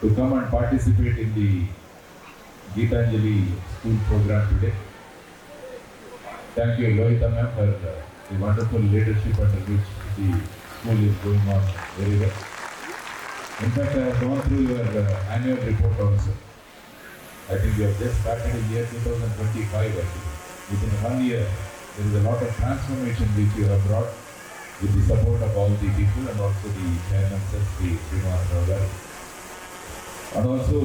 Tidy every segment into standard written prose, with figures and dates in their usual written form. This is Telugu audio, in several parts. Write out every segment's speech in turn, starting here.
to come and participate in the Geetanjali school program today. Thank you, Lohita ma'am, for the wonderful leadership under which the school is going on very well. In fact, I have gone through your annual report also. I think you have just started in year 2025 actually. Within 1 year, there is a lot of transformation which you have brought with the support of all the people and also the chairman, Sri Srinivas Rao garu. And also,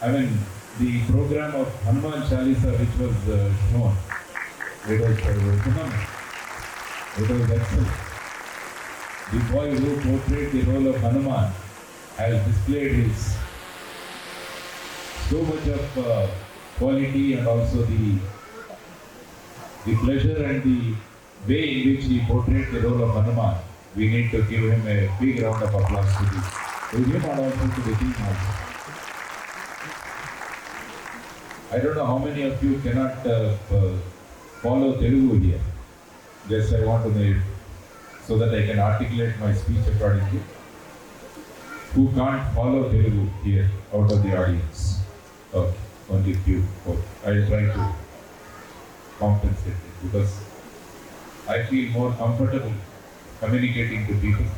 I mean, the program of Hanuman Chalisa which was shown, it was phenomenal. It was excellent. The boy who portrayed the role of Hanuman has displayed his so much of quality and also the pleasure and the way in which he portrayed the role of Hanuman. We need to give him a big round of applause to him and also to the team also. I don't know how many of you cannot follow Telugu here. Just I want to know it so that I can articulate my speech accordingly. Who can't follow Telugu here out of the audience? Okay, only few. Okay. I will try to compensate it because I feel more comfortable communicating to people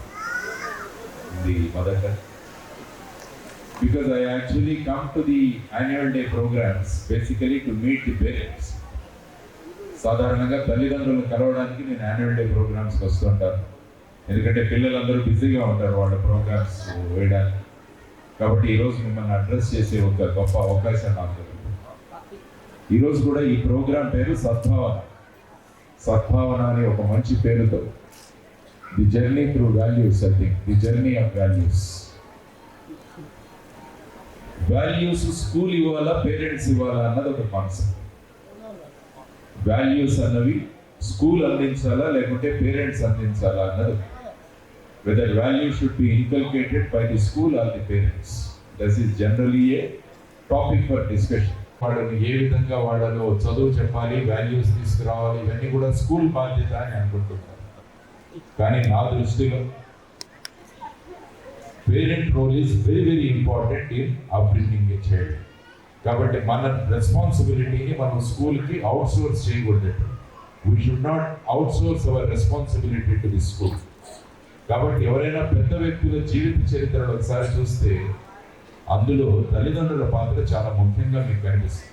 in the mother tongue. Because I actually come to the annual day programs basically to meet the parents. సాధారణంగా తల్లిదండ్రులను కలవడానికి నేను యాన్యువల్ డే ప్రోగ్రామ్స్కి వస్తుంటాను. ఎందుకంటే పిల్లలందరూ బిజీగా ఉంటారు వాళ్ళ ప్రోగ్రామ్స్ వేయడానికి. కాబట్టి ఈరోజు మిమ్మల్ని అడ్రస్ చేసే ఒక గొప్ప అవకాశం నాకు దొరికింది. ఈరోజు కూడా ఈ ప్రోగ్రాం పేరు సద్భావన. సద్భావన అనే ఒక మంచి పేరుతో the journey through values, I think the journey of values. Values school ఇవ్వాలా, పేరెంట్స్ ఇవ్వాలా అన్నది ఒక కాన్సెప్ట్. వాల్యూస్ అన్నవి స్కూల్ అందించాలా లేకుంటే పేరెంట్స్ అందించాలా అన్నది. Whether value should be inculcated by the school or the parents. That is generally a topic for discussion. వాళ్ళని ఏ విధంగా వాడాలో చదువు చెప్పాలి, వాల్యూస్ తీసుకురావాలి, ఇవన్నీ కూడా స్కూల్ బాధ్యత అని అనుకుంటున్నారు. కానీ నా దృష్టిలో parent role is very very important in upbringing a child. కాబట్టి మన రెస్పాన్సిబిలిటీని మనం స్కూల్కి అవుట్సోర్స్ చేయకూడదు. We should not outsource our responsibility to the school. కాబట్టి ఎవరైనా పెద్ద వ్యక్తుల జీవిత చరిత్రను ఒకసారి చూస్తే అందులో తల్లిదండ్రుల పాత్ర చాలా ముఖ్యంగా మీకు కనిపిస్తుంది.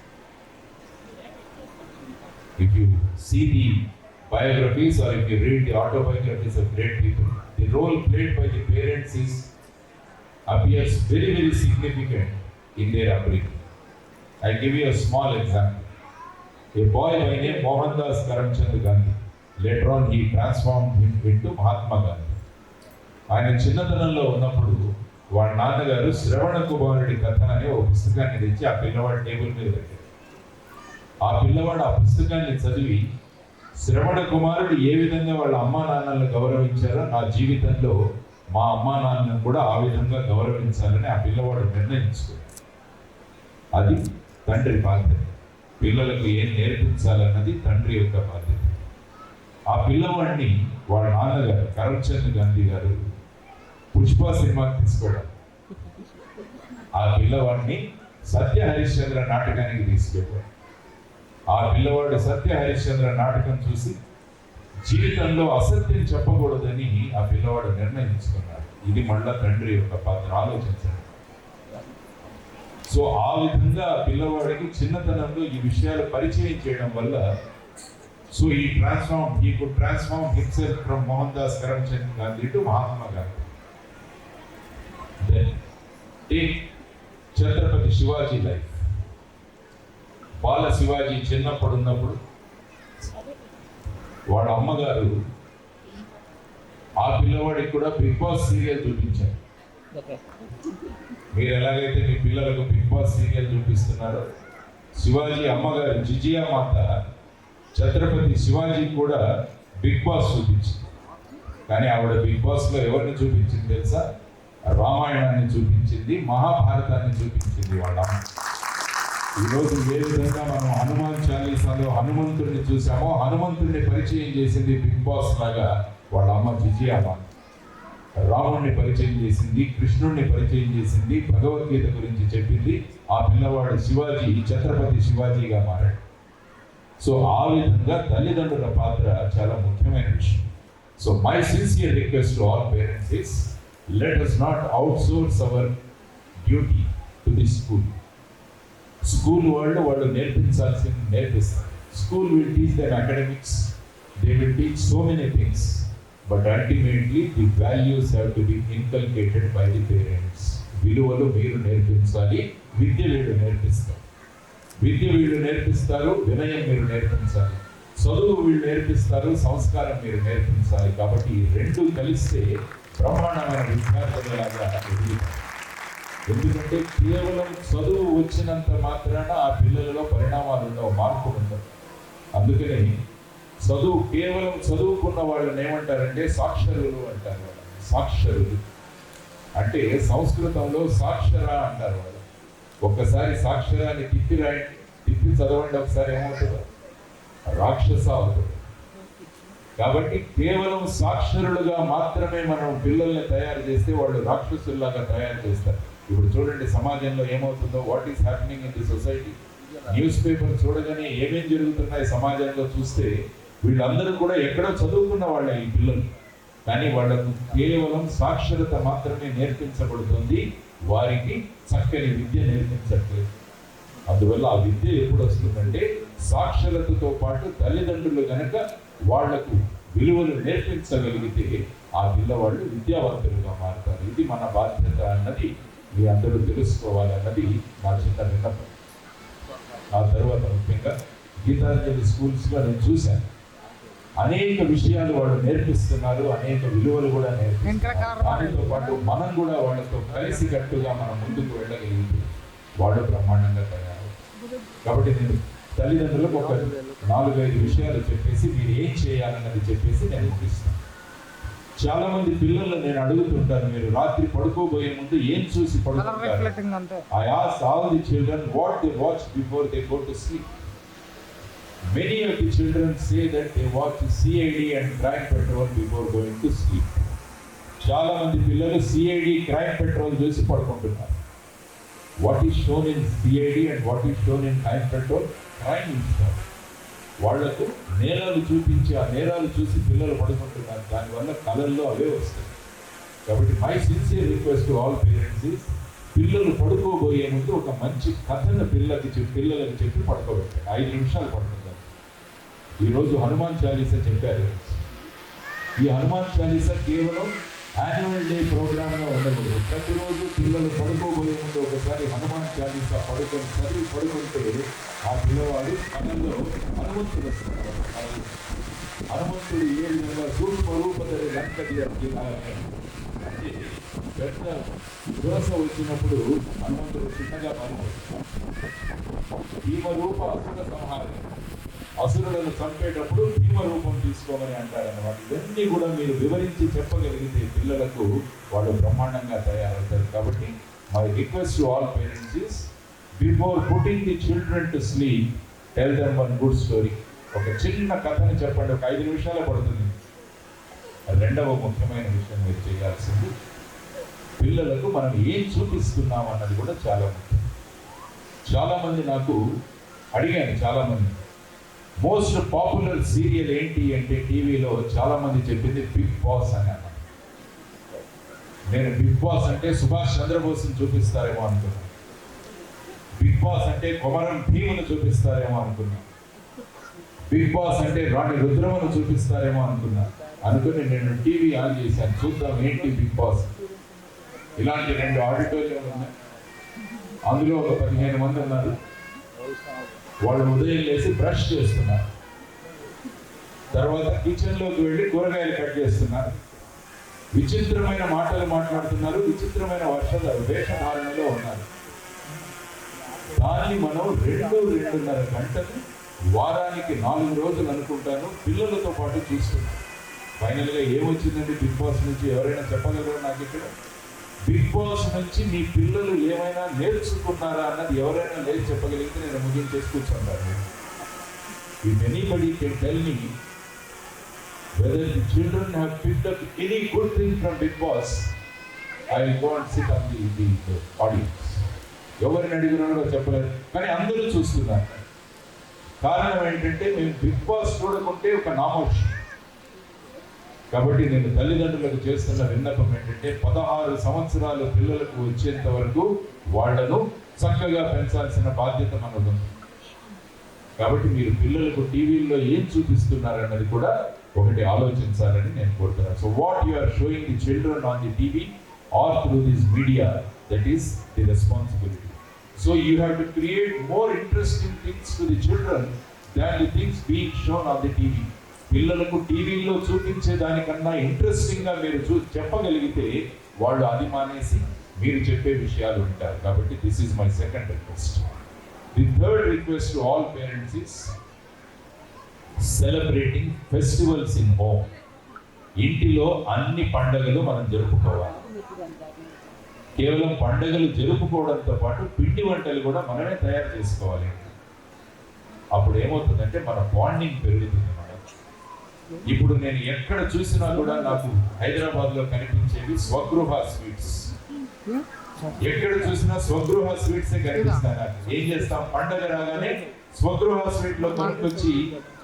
If you see the biographies or if you read the autobiographies of great people, the role played by the parents appears very very significant in their upbringing. I'll give you a small example. A boy by name Mohandas Karamchand Gandhi. Later on he transformed him into Mahatma Gandhi. ఆయన చిన్నతనంలో ఉన్నప్పుడు వాళ్ళ నాన్నగారు శ్రవణ కుమారుడి కథ అనే ఒక పుస్తకాన్ని తెచ్చి ఆ పిల్లవాడి టేబుల్ మీద పెట్టారు. ఆ పిల్లవాడు ఆ పుస్తకాన్ని చదివి శ్రవణ కుమారుడు ఏ విధంగా వాళ్ళ అమ్మా నాన్నలను గౌరవించారో నా జీవితంలో మా అమ్మా నాన్నలను కూడా ఆ విధంగా గౌరవించాలని ఆ పిల్లవాడు నిర్ణయించుకున్నాడు. అది తండ్రి బాధ్యత. పిల్లలకు ఏం నేర్పించాలన్నది తండ్రి యొక్క బాధ్యత. ఆ పిల్లవాడిని వాళ్ళ నాన్నగారు కరమ్చంద్ గాంధీ గారు పుష్ప సినిమాకి తీసుకోవడం, ఆ పిల్లవాడిని సత్య హరిశ్చంద్ర నాటకానికి తీసుకెళ్ళాడు. ఆ పిల్లవాడు సత్య హరిశ్చంద్ర నాటకం చూసి జీవితంలో అసత్యం చెప్పకూడదని ఆ పిల్లవాడు నిర్ణయించుకున్నాడు. ఇది మళ్ళా తండ్రి యొక్క పాత్ర. ఆలోచించండి. సో ఆ విధంగా పిల్లవాడికి చిన్నతనంలో ఈ విషయాలు పరిచయం చేయడం వల్ల so he could transform himself from Mohandas Karamchand Gandhi to Mahatma Gandhi. Then take Chhatrapati Shivaji life. బాల శివాజీ చిన్నప్పుడు ఉన్నప్పుడు వాడు అమ్మగారు ఆ పిల్లవాడికి కూడా బిగ్ బాస్ సీరియల్ చూపించారు. మీరు ఎలాగైతే మీ పిల్లలకు బిగ్ బాస్ సీరియల్ చూపిస్తున్నారో శివాజీ అమ్మగారు జిజియా మాత ఛత్రపతి శివాజీ కూడా బిగ్ బాస్ చూపించింది. కానీ ఆవిడ బిగ్ బాస్లో ఎవరిని చూపించింది తెలుసా? రామాయణాన్ని చూపించింది, మహాభారతాన్ని చూపించింది వాళ్ళ అమ్మ. ఈరోజు ఏ విధంగా మనం హనుమాన్ చాలీసాలో హనుమంతుడిని చూసామో హనుమంతుడిని పరిచయం చేసింది బిగ్ బాస్ లాగా వాళ్ళ అమ్మ జిజియా మాత. రాముణ్ణి పరిచయం చేసింది, కృష్ణుణ్ణి పరిచయం చేసింది, భగవద్గీత గురించి చెప్పింది. ఆ పిల్లవాడు శివాజీ, ఛత్రపతి శివాజీగా మారాడు. సో ఆ విధంగా తల్లిదండ్రుల పాత్ర చాలా ముఖ్యమైన విషయం. So my sincere request to all parents is let us not outsource our duty to the school. School వాళ్ళు నేర్పించాల్సింది నేర్పిస్తారు. School will teach them academics, they will teach so many things, but ultimately the values have to be inculcated by the parents. విలువలు మీరు నేర్పించాలి, విద్య వీళ్ళు నేర్పిస్తారు. విద్య వీళ్ళు నేర్పిస్తారు, వినయం మీరు నేర్పించాలి. చదువు వీళ్ళు నేర్పిస్తారు, సంస్కారం మీరు నేర్పించాలి. కాబట్టి ఈ రెండు కలిస్తే బ్రహ్మాండమైన విద్యార్థులలాగా ఎదుగుతారు. ఎందుకంటే కేవలం చదువు వచ్చినంత మాత్రాన ఆ పిల్లలలో పరిణామాలు ఉండవు, మార్పులు ఉండవు. అందుకని కేవలం చదువుకున్న వాళ్ళని ఏమంటారంటే సాక్షరులు అంటారు. వాళ్ళు సాక్షరులు అంటే సంస్కృతంలో సాక్షర అంటారు. వాళ్ళు ఒక్కసారి సాక్షరాన్ని తిప్పి చదవండి, ఒకసారి ఏమవుతుందో రాక్షస అవుతుంది. కాబట్టి కేవలం సాక్షరులుగా మాత్రమే మనం పిల్లల్ని తయారు చేస్తే వాళ్ళు రాక్షసుల్లాగా తయారు చేస్తారు. ఇప్పుడు చూడండి సమాజంలో ఏమవుతుందో, what is happening in the society. News paper చూడగానే ఏమేం జరుగుతున్నాయి సమాజంలో చూస్తే వీళ్ళందరూ కూడా ఎక్కడో చదువుకున్న వాళ్ళే ఈ పిల్లలు. కానీ వాళ్ళకు కేవలం సాక్షరత మాత్రమే నేర్పించబడుతుంది, వారికి చక్కని విద్య నేర్పించట్లేదు. అందువల్ల ఆ విద్య ఎప్పుడు వస్తుందంటే సాక్షరతతో పాటు తల్లిదండ్రులు కనుక వాళ్లకు విలువలు నేర్పించగలిగితే ఆ పిల్లవాళ్ళు విద్యావంతులుగా మారుతారు. ఇది మన బాధ్యత అన్నది మీ అందరూ తెలుసుకోవాలన్నది నా చిన్న విన్నపం. ఆ తర్వాత ముఖ్యంగా గీతాంజలి స్కూల్స్లో నేను చూశాను, అనేక విషయాలు వాళ్ళు నేర్పిస్తున్నారు, అనేక విలువలు కూడా నేర్పిస్తున్నారు. దానితో పాటు మనం కూడా వాళ్ళతో కలిసికట్టుగా మనం ముందుకు వెళ్ళగలిగితే వాళ్ళు బ్రహ్మాండంగా తయారు. కాబట్టి నేను తల్లిదండ్రులకు ఒక 4-5 విషయాలు చెప్పేసి మీరు ఏం చేయాలన్నది చెప్పేసి నేను ముగిస్తాను. చాలా మంది పిల్లలు నేను అడుగుతుంటాను, మీరు రాత్రి పడుకోబోయే ముందు ఏం చూసి పడుకుంటారు? I ask all the children what they watch before they go to sleep. Many of the children say that they watch CID and Crime Patrol before going to sleep. చాలా మంది పిల్లలు CID, Crime Patrol చూసి పడుకుంటున్నారు. What is shown in CID and what is shown in Crime Patrol? Crime is shown. వాళ్లకు నేరాలు చూపించి ఆ నేరాలు చూసి పిల్లలు పడుకుంటున్నారు. దానివల్ల కళల్లో అవే వస్తాయి. కాబట్టి my sincere request to all parents is పిల్లలు పడుకోబోయే ముందు ఒక మంచి కథను పిల్లలకు చెప్పి పడుకోబెట్టారు. 5 నిమిషాలు పడుకుంటారు. ఈరోజు హనుమాన్ చాలీసా చెప్పారు. ఈ హనుమాన్ చాలీసా కేవలం యాన్యువల్ డే ప్రోగ్రామ్గా ఉండకూడదు. ప్రతిరోజు పిల్లలు పడుకోబోయే ముందు ఒకసారి హనుమాన్ చాలీసా పడుకుంటే ఆ పిల్లవాడు కళల్లో హనుమంతుడు వస్తున్నారు. హనుమంతుడు ఏ విధంగా సూక్ష్మరూపధరి లంకటి అంటే పెద్ద దురస వచ్చినప్పుడు హనుమంతుడు చిన్నగా మారిపోతాడు. భీమరూప అసుర సంహారం, అసురులను చంపేటప్పుడు భీమరూపం తీసుకోమని అంటారన్నమాట. ఇవన్నీ కూడా మీరు వివరించి చెప్పగలిగితే పిల్లలకు వాళ్ళు బ్రహ్మాండంగా తయారవుతారు. కాబట్టి my request to all parents is before putting the children to sleep tell them one good story. ఒక చిన్న కథని చెప్పండి, ఒక 5 నిమిషాలే పడుతుంది. రెండవ ముఖ్యమైన విషయం మీరు చేయాల్సింది పిల్లలకు మనం ఏం చూపిస్తున్నాం అన్నది కూడా చాలా ముఖ్యం. చాలామంది నాకు అడిగాను, చాలామంది మోస్ట్ పాపులర్ సీరియల్ ఏంటి అంటే టీవీలో చాలామంది చెప్పింది బిగ్ బాస్ అని అన్నమాట. నేను బిగ్ బాస్ అంటే సుభాష్ చంద్రబోస్ని చూపిస్తారేమో అనుకున్నాను. బిగ్ బాస్ అంటే కొమరం భీమును చూపిస్తారేమో అనుకున్నా. బిగ్ బాస్ అంటే రాణి రుద్రమను చూపిస్తారేమో అనుకుని నేను టీవీ ఆన్ చేశాను, చూద్దాం ఏంటి బిగ్ బాస్. ఇలాంటి 2 ఆడిటోరియంలు ఉన్నాయి. అందులో ఒక 15 మంది ఉన్నారు. వాళ్ళు ఉదయం లేసి బ్రష్ చేస్తున్నారు, తర్వాత కిచెన్లోకి వెళ్ళి కూరగాయలు కట్ చేస్తున్నారు, విచిత్రమైన మాటలు మాట్లాడుతున్నారు, విచిత్రమైన వేషధారణలో ఉన్నారు. దాన్ని మనం 2-2.5 గంటలు వారానికి 4 రోజులు అనుకుంటాను పిల్లలతో పాటు చూస్తున్నాం. ఫైనల్గా ఏమొచ్చిందండి బిగ్ బాస్ నుంచి? ఎవరైనా చెప్పగలరు నాకు? ఇక్కడ బిగ్ బాస్ నుంచి మీ పిల్లలు ఏమైనా నేర్చుకున్నారా అన్నది ఎవరైనా లేదు చెప్పగలిగితే నేను ముగించేసి కూర్చుంటాను. If anybody can tell me whether the children have picked up any good thing from Big Boss, I will go and sit on the audience. ఎవరిని అడిగినారో చెప్పలేరు, కానీ అందరూ చూస్తున్నారు. కారణం ఏంటంటే మేము బిగ్ బాస్ చూడకుంటే ఒక నామోషి. కాబట్టి నేను తల్లిదండ్రులకు చేస్తున్న విన్నపం ఏంటంటే 16 సంవత్సరాల పిల్లలకు వచ్చేంత వరకు వాళ్లను చక్కగా పెంచాల్సిన బాధ్యత మనది. కాబట్టి మీరు పిల్లలకు టీవీల్లో ఏం చూపిస్తున్నారన్నది కూడా ఒకటి ఆలోచించాలని నేను కోరుతున్నాను. So what you are showing the children on the TV or through this media, that is the responsibility. So you have to create more interesting things to the children than the things being shown on the TV. పిల్లలకు టీవీలో చూపించే దానికన్నా ఇంట్రెస్టింగ్గా మీరు చెప్పగలిగితే వాళ్ళు అది మానేసి మీరు చెప్పే విషయాలు ఉంటారు. కాబట్టి this is my second request. The third request to all parents is celebrating festivals in home. ఇంటిలో అన్ని పండుగలు మనం జరుపుకోవాలి. కేవలం పండుగలు జరుపుకోవడంతో పాటు పిండి వంటలు కూడా మనమే తయారు చేసుకోవాలి. అప్పుడు ఏమవుతుందంటే మన బాండింగ్ పెరుగుతుంది. మనం ఇప్పుడు నేను ఎక్కడ చూసినా కూడా నాకు హైదరాబాద్లో కనిపించేవి స్వగృహ స్వీట్స్. ఎక్కడ చూసినా స్వగృహ స్వీట్సే కనిపిస్తాయి నాకు. ఏం చేస్తాం, పండుగ రాగానే స్వగృహ స్వీట్లో కొనుక్కొచ్చి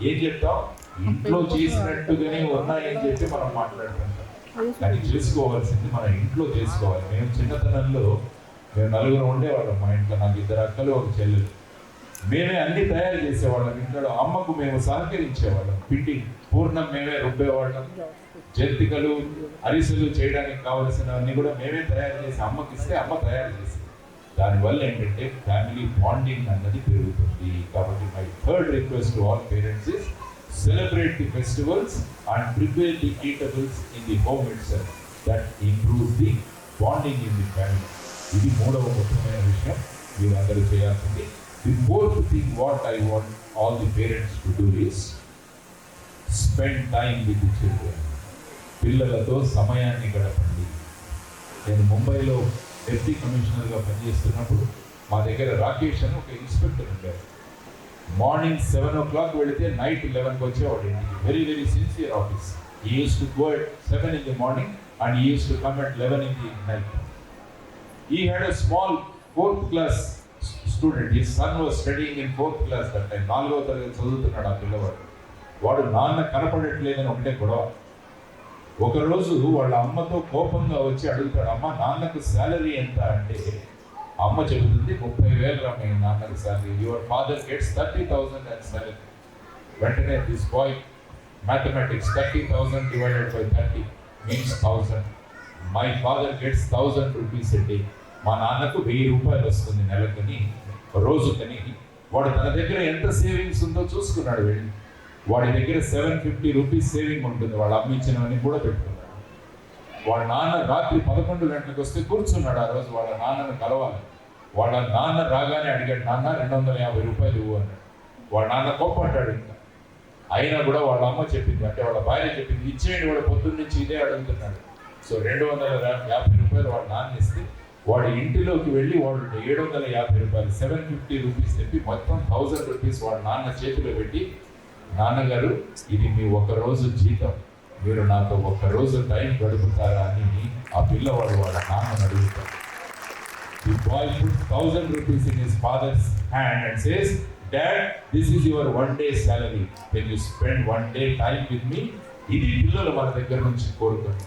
ఏం చెప్తాం, ఇంట్లో చేసినట్టుగానే ఉన్నాయని చెప్పి మనం మాట్లాడుకుంటాం. కానీ చేసుకోవాల్సింది మన ఇంట్లో చేసుకోవాలి. మేము చిన్నతనంలో మేము 4 ఉండేవాళ్ళం మా ఇంట్లో. నాకు 2 అక్కలు 1 చెల్లెలు. మేమే అన్ని తయారు చేసేవాళ్ళం ఇంట్లో. అమ్మకు మేము సహకరించేవాళ్ళం. పిండి పూర్ణం మేమే రుబ్బేవాళ్ళం. జంతికలు అరిసెలు చేయడానికి కావలసినవన్నీ కూడా మేమే తయారు చేసి అమ్మకి ఇస్తే అమ్మ తయారు చేసి, దానివల్ల ఏంటంటే ఫ్యామిలీ బాండింగ్ అన్నది పెరుగుతుంది. కాబట్టి my third request to all parents is celebrate the festivals and prepare the eatables in the home itself. That improves the bonding in the family. ఇది 3వ ముఖ్యమైన విషయం మీరు అందరూ చేయాల్సింది. The fourth thing what I want all the parents to do is spend time with the children. పిల్లలతో సమయాన్ని గడపండి. నేను ముంబైలో డెప్యూటీ కమిషనర్గా పనిచేస్తున్నప్పుడు మా దగ్గర రాకేష్ అని ఒక ఇన్స్పెక్టర్ ఉంటారు. మార్నింగ్ 7 o'clock వెళితే నైట్ 11కి వచ్చేవాడు ఇంటికి. Very very sincere office. He used to go at 7 in the morning and he used to come at 11 in the night. He had a small 4th class student. His son was studying in 4th class that time. 4వ తరగతి చదువుతున్నాడు ఆ పిల్లవాడు. వాడు నాన్న కనపడట్లేదని ఒకటే గొడవ. ఒకరోజు వాళ్ళ అమ్మతో కోపంగా వచ్చి అడుగుతాడు, అమ్మ నాన్నకు శాలరీ ఎంత అంటే అమ్మ చెబుతుంది 30,000 మీ నాన్నకు salary. Your father gets 30,000 as salary. వెంటనే this boy mathematics 30,000 divided by 30 means 1,000. My father gets 1,000 rupees a day. మా నాన్నకు 1,000 రూపాయలు వస్తుంది నెలకని, రోజుకని. వాడు తన దగ్గర ఎంత సేవింగ్స్ ఉందో చూసుకున్నాడు వెళ్ళి. వాడి దగ్గర 750 rupees సేవింగ్ ఉంటుంది. వాళ్ళు అమ్మించినవన్నీ కూడా పెట్టుకున్నాడు. వాళ్ళ నాన్న రాత్రి 11 గంటలకు వస్తే కూర్చున్నాడు. ఆ రోజు వాళ్ళ నాన్నను కలవాలి. వాళ్ళ నాన్న రాగానే అడిగాడు, నాన్న 250 రూపాయలు ఇవ్వు అన్నాడు. వాళ్ళ నాన్న కోప్పడ్డాడు. ఇంకా అయినా కూడా వాళ్ళ అమ్మ చెప్పింది, అంటే వాళ్ళ భార్య చెప్పింది, ఇచ్చేయండి, వాడు పొద్దున్న నుంచి ఇదే అడుగుతున్నాడు. సో 250 రూపాయలు వాళ్ళ నాన్న ఇస్తే వాడి ఇంటిలోకి వెళ్ళి వాడు 750 రూపాయలు 750 రూపీస్ చెప్పి మొత్తం 1,000 రూపీస్ వాళ్ళ నాన్న చేతిలో పెట్టి, నాన్నగారు ఇది మీ 1 రోజు జీతం, మీరు నాతో 1 రోజు టైం గడుపుతారా అని ఆ పిల్లవాడు వాళ్ళ నాన్నను అడుగుతాడు. The boy puts 1,000 rupees in his father's hand and says, Dad, this is your 1 day salary. Can you spend 1 day time with me? ఇది పిల్లలు మన దగ్గర నుంచి కోరుతుంది.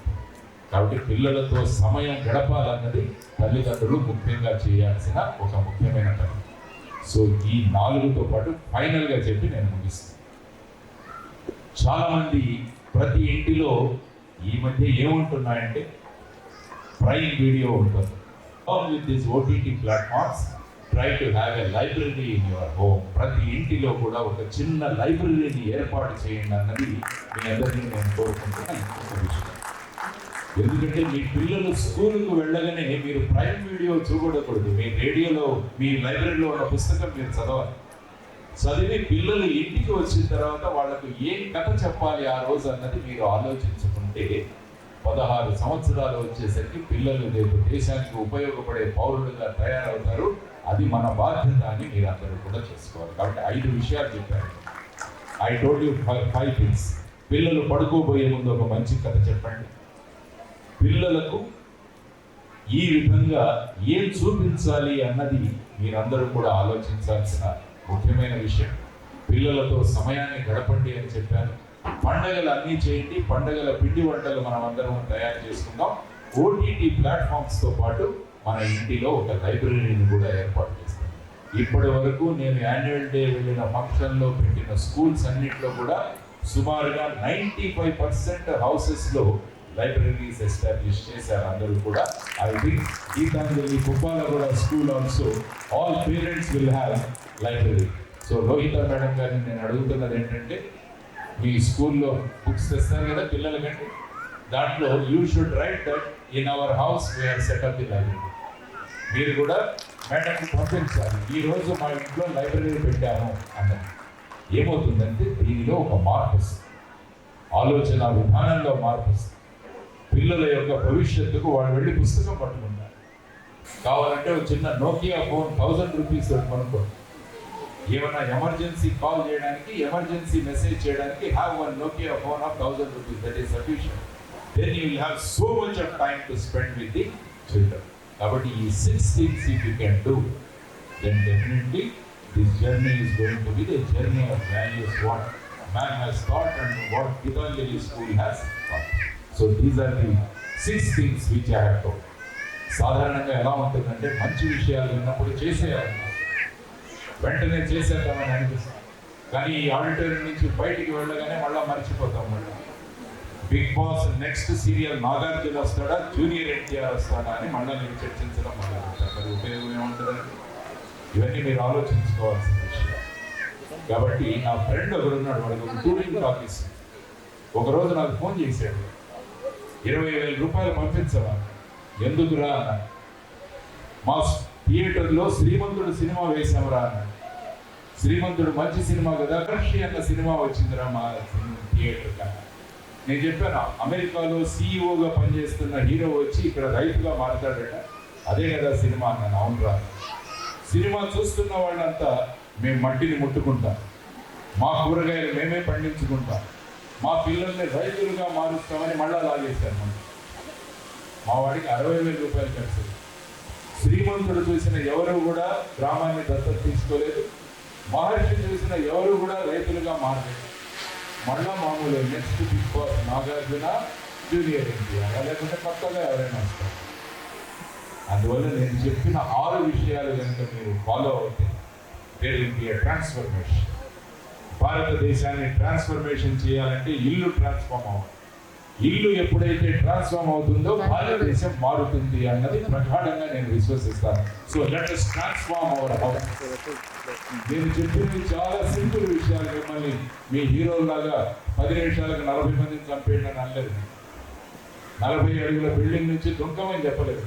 కాబట్టి పిల్లలతో సమయం గడపాలన్నది తల్లిదండ్రులు ముఖ్యంగా చేయాల్సిన ఒక ముఖ్యమైన పని. సో ఈ 4తో పాటు ఫైనల్గా చెప్పి నేను ముగిస్తాను. చాలామంది ప్రతి ఇంటిలో ఈ మధ్య ఏముంటున్నాయంటే ప్రైమ్ వీడియో ఉంటుంది. With these OTT platforms, try to have a library in your home. ప్రతి ఇంటిలో కూడా ఒక చిన్న లైబ్రరీని ఏర్పాటు చేయండి అన్నది మీ అందరినీ నేను కోరుకుంటున్నాను. ఎందుకంటే మీ పిల్లలు స్కూల్కు వెళ్ళగానే మీరు ప్రైమ్ వీడియో చూడకూడదు. మీ రేడియోలో మీ లైబ్రరీలో ఉన్న పుస్తకం మీరు చదవాలి. చదివి పిల్లలు ఇంటికి వచ్చిన తర్వాత వాళ్ళకు ఏం కథ చెప్పాలి ఆ రోజు అన్నది మీరు ఆలోచించుకుంటే 16 సంవత్సరాలు వచ్చేసరికి పిల్లలు రేపు దేశానికి ఉపయోగపడే పౌరులుగా తయారవుతారు. అది మన బాధ్యత అని మీరు అందరూ కూడా చేసుకోవాలి. కాబట్టి 5 విషయాలు చెప్పారు. I told you 5 things. పిల్లలు పడుకోబోయే ముందు ఒక మంచి కథ చెప్పండి. పిల్లలకు ఈ విధంగా ఏం చూపించాలి అన్నది మీరందరూ కూడా ఆలోచించాల్సిన ముఖ్యమైన విషయం. పిల్లలతో సమయాన్ని గడపండి అని చెప్పాను. పండగలు అన్నీ చేయండి, పండగల పిండి వంటలు మనం అందరం తయారు చేసుకుందాం. ఓటీటీ ప్లాట్ఫామ్స్తో పాటు మన ఇంటిలో ఒక లైబ్రరీని కూడా ఏర్పాటు చేస్తాం. ఇప్పటి వరకు నేను యాన్యువల్ డే వెళ్ళిన ఫంక్షన్లో పెట్టిన స్కూల్స్ అన్నింటిలో కూడా సుమారుగా 95% హౌసెస్లో లైబ్రరీస్ ఎస్టాబ్లిష్ చేశారు అందరూ కూడా. I think Gitanjali Puppalaguda school also all parents will have library. So Lohitha madam గారిని నేను అడుగుతున్నది ఏంటంటే, మీ స్కూల్లో బుక్స్ తెస్తారు కదా పిల్లలకంటే, దాంట్లో you should write that in our house we have setup the library. మీరు కూడా మేడంకి పంపించాలి, ఈరోజు మా ఇంట్లో లైబ్రరీ పెట్టాము అన్నది. ఏమవుతుందంటే దీనిలో ఒక మార్పు వస్తుంది, ఆలోచన విధానంలో మార్పు వస్తుంది. పిల్లల యొక్క భవిష్యత్తుకు వాళ్ళు వెళ్ళి పుస్తకం పట్టుకుంటారు. కావాలంటే ఒక చిన్న నోకియా ఫోన్ 1000 రూపీస్ కొనుక్కోండి. ఏమైనా ఎమర్జెన్సీ కాల్ చేయడానికి, ఎమర్జెన్సీ మెసేజ్ చేయడానికి have one Nokia phone of 1000 rupees, that is sufficient. Then you will have so much of time to spend with the children. కాబట్టి ఈ 6 things if you can do, then definitely this journey is going to be the journey of values, what man has taught and what Gitanjali School has taught. So these are the 6 things which I have told. సాధారణంగా ఎలా ఉంటుందంటే, మంచి విషయాలు విన్నప్పుడు చేసేయాలి, వెంటనే చేసేద్దామని అనిపిస్తుంది. కానీ ఈ ఆడిటోరియం నుంచి బయటికి వెళ్ళగానే మళ్ళీ మర్చిపోతాం. మళ్ళీ Bigg Boss next serial Nagarjuna వస్తాడా, జూనియర్ ఎన్టీఆర్ వస్తాడా అని మళ్ళీ మీరు చర్చించడం మొదలుపెట్టారు. మరి ఉపయోగం ఏముంటుందండి? ఇవన్నీ మీరు ఆలోచించుకోవాల్సిన విషయం. కాబట్టి నా ఫ్రెండ్ ఒకడున్నాడు, వాడికి ఒక టూరింగ్ ఆఫీస్. ఒకరోజు నాకు ఫోన్ చేశాడు, 20,000 రూపాయలు పంపించవా? ఎందుకురా అన్నాడు. మా థియేటర్లో శ్రీమంతుడు సినిమా వేసామరా అన్నాడు. శ్రీమంతుడు మంచి సినిమా కదా, కర్షి అన్న సినిమా వచ్చిందిరా మా థియేటర్ కన్నా. నేను చెప్పాను, అమెరికాలో సీఈఓగా పనిచేస్తున్న హీరో వచ్చి ఇక్కడ రైతుగా మారుతాడట, అదే కదా సినిమా అన్నాను. అవునురా, సినిమా చూస్తున్న వాళ్ళంతా మేము మట్టిని ముట్టుకుంటాం, మా కూరగాయలు మేమే పండించుకుంటాం, మా పిల్లల్ని రైతులుగా మారుస్తామని మళ్ళా లాగేశాను. మా వాడికి 60,000 రూపాయలు ఖర్చు. శ్రీమంతుడు చూసిన ఎవరు కూడా గ్రామాన్ని దత్తత తీసుకోలేదు, మహర్షి చూసిన ఎవరు కూడా రైతులుగా మారలేదు. మళ్ళా మామూలు next Bigg Boss Nagarjuna, junior NTR, లేకుంటే కొత్తగా ఎవరైనా వస్తారు. అందువల్ల నేను చెప్పిన 6 విషయాలు కనుక మీరు ఫాలో అవుతే there will be a transformation. భారతదేశాన్ని ట్రాన్స్ఫర్మేషన్ చేయాలంటే ఇల్లు ట్రాన్స్ఫార్మ్ అవ్వాలి. ఇల్లు ఎప్పుడైతే ట్రాన్స్ఫార్మ్ అవుతుందో భారతదేశం మారుతుంది అన్నది ప్రగాఢంగా నేను విశ్వసిస్తాను. So let us transform our house. నేను చెప్పినవి చాలా సింపుల్ విషయాలు. మిమ్మల్ని మీ హీరోలాగా 10 నిమిషాలకు 40 మందిని చంపేయండి అని అనలేదు. 40 అడుగుల బిల్డింగ్ నుంచి దుంకమని చెప్పలేదు.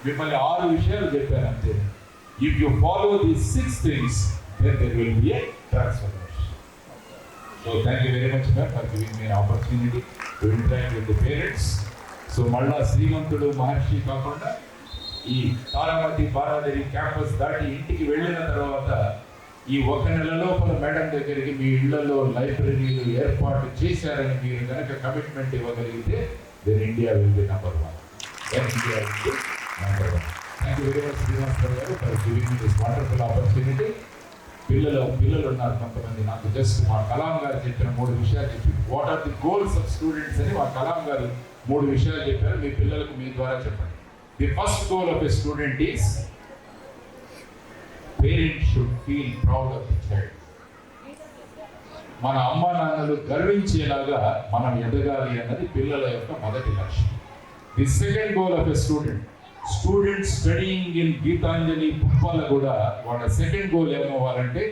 మిమ్మల్ని 6 విషయాలు చెప్పాను అంతే. If you follow these 6 things, then there will be a transformation. So thank you very much ma'am for giving me an opportunity to interact with the parents. So మళ్ళా శ్రీమంతుడు మహర్షి కాకుండా ఈ తారామతి బారాదేవి క్యాంపస్ దాటి ఇంటికి వెళ్ళిన తర్వాత ఈ 1 నెల లోపల మేడం దగ్గరికి మీ ఇళ్లలో లైబ్రరీలు ఏర్పాటు చేశారని మీరు కనుక కమిట్మెంట్ ఇవ్వగలిగితే then India will be number 1. Then India will be number 1. Thank you very much Srinivasarao గారు for giving me this wonderful opportunity. పిల్లలు ఉన్నారు కొంతమంది. నాకు జస్ట్ మా కలాం గారు చెప్పిన 3 విషయాలు చెప్పి, what are the goals of students అని మా కలాం గారు 3 విషయాలు చెప్పారు. మీ పిల్లలకు మీ ద్వారా చెప్పండి. The first goal of a student is parents should feel proud of the child. మన అమ్మా నాన్నలు గర్వించేలాగా మనం ఎదగాలి అన్నది పిల్లల యొక్క మొదటి లక్ష్యం. The second goal of a student studying in Gitanjali Puppalaguda వాళ్ళ సెకండ్ గోల్ ఏమవ్వాలంటే,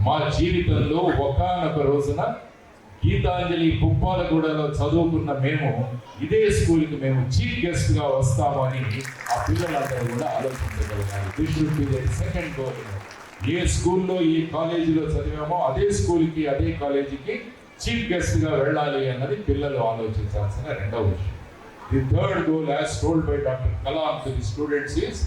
మా జీవితంలో ఒకానొక రోజున గీతాంజలి పుప్పాలగూడలో చదువుకున్న మేము ఇదే స్కూల్కి మేము చీఫ్ గెస్ట్గా వస్తాము అని ఆ పిల్లలందరూ కూడా ఆలోచించగలగాలి. This should be the second goal. ఏ స్కూల్లో ఏ కాలేజీలో చదివామో అదే స్కూల్కి అదే కాలేజీకి చీఫ్ గెస్ట్గా వెళ్ళాలి అన్నది పిల్లలు ఆలోచించాల్సిన రెండవ విషయం. The third goal, as told by Dr. Kalam to the students, is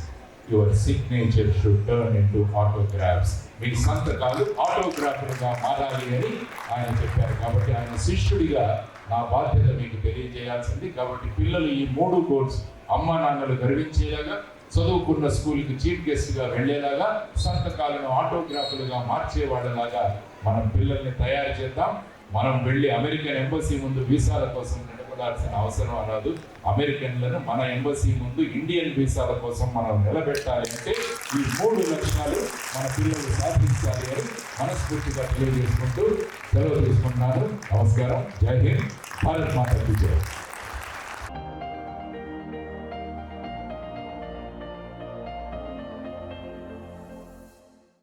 your signature should turn into autographs. మీ సంతకాలు ఆటోగ్రాఫ్లుగా మారాలి అని ఆయన చెప్పారు. కాబట్టి ఆయన శిష్యుడిగా నా బాధ్యత మీకు తెలియజేయాల్సింది. కాబట్టి పిల్లలు ఈ 3 గోల్స్ అమ్మా నాన్నలు గర్వించేలాగా, చదువుకున్న స్కూల్కి చీఫ్ గెస్ట్గా వెళ్ళేలాగా, సంతకాలను ఆటోగ్రాఫ్లుగా మార్చేవాళ్ళలాగా మనం పిల్లల్ని తయారు చేద్దాం. మనం వెళ్ళి అమెరికన్ ఎంబసీ ముందు వీసాల కోసం నిలబడాల్సిన అవసరం రాదు. అమెరికన్లను మన ఎంబసీ ముందు ఇండియన్ వీసాల కోసం మనం నిలబెట్టాలి. అంటే ఈ 3 లక్షణాలు మన పిల్లలు సాధించాలి అని మనస్ఫూర్తిగా తెలియజేసుకుంటూ సెలవు తీసుకుంటున్నాను. నమస్కారం. జై హింద్. భారత్ మాతా కీ జై.